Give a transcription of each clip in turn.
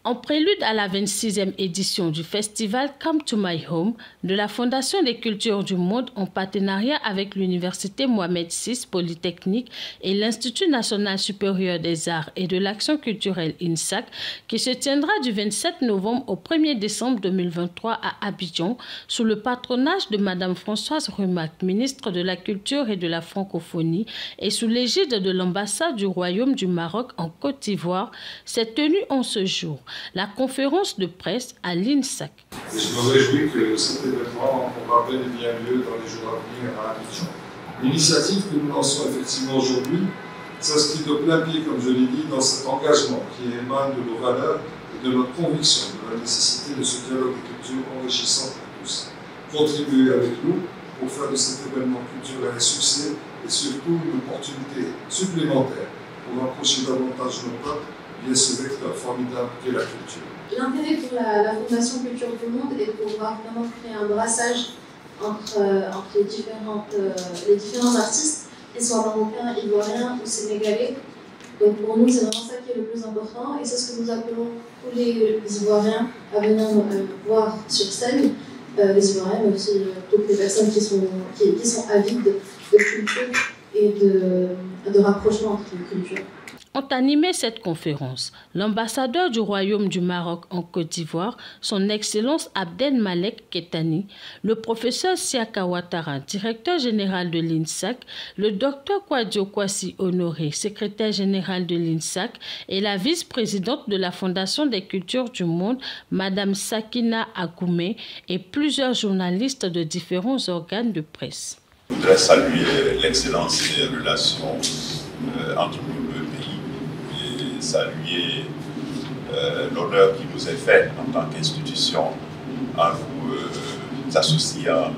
En prélude à la 26e édition du festival Come to My Home de la Fondation des cultures du monde en partenariat avec l'Université Mohamed VI Polytechnique et l'Institut national supérieur des arts et de l'action culturelle INSAC, qui se tiendra du 27 novembre au 1er décembre 2023 à Abidjan, sous le patronage de Madame Françoise Rumac, ministre de la Culture et de la Francophonie, et sous l'égide de l'ambassade du Royaume du Maroc en Côte d'Ivoire, s'est tenue en ce jour la conférence de presse à l'INSAC. Je me réjouis que cet événement aura bel et bien lieu dans les jours à venir à Abidjan. L'initiative que nous lançons effectivement aujourd'hui s'inscrit de plein pied, comme je l'ai dit, dans cet engagement qui émane de nos valeurs et de notre conviction de la nécessité de ce dialogue de culture enrichissant pour tous. Contribuer avec nous pour faire de cet événement culturel un succès et surtout une opportunité supplémentaire pour rapprocher davantage nos peuples via ce vecteur formidable qu'est la culture. L'intérêt pour la Fondation Culture du Monde est de pouvoir vraiment créer un brassage entre les différents artistes, qu'ils soient marocains, ivoiriens ou sénégalais. Donc pour nous, c'est vraiment ça qui est le plus important et c'est ce que nous appelons tous les Ivoiriens à venir voir sur scène. Les Ivoiriens, mais aussi toutes les personnes qui sont avides de culture et de rapprochement entre les cultures. Ont animé cette conférence l'ambassadeur du Royaume du Maroc en Côte d'Ivoire, son Excellence Abdelmalek Kettani, le professeur Siaka Ouattara, directeur général de l'INSAC, le docteur Kouadio Kwasi Honoré, secrétaire général de l'INSAC, et la vice-présidente de la Fondation des cultures du monde, Madame Sakina Akoumé, et plusieurs journalistes de différents organes de presse. Je voudrais saluer l'excellence des relations entre nous. Saluer l'honneur qui nous est fait en tant qu'institution en vous associant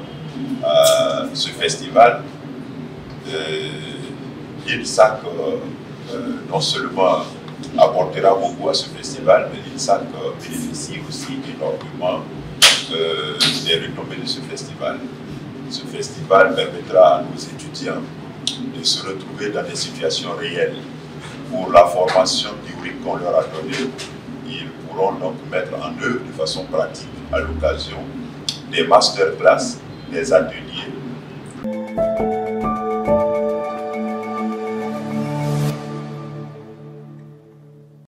à ce festival. L'INSAC non seulement apportera beaucoup à ce festival, mais l'INSAC bénéficie aussi énormément des renommées de ce festival. Ce festival permettra à nos étudiants de se retrouver dans des situations réelles. Pour la formation théorique qu'on leur a donnée, ils pourront donc mettre en œuvre de façon pratique à l'occasion des masterclass, des ateliers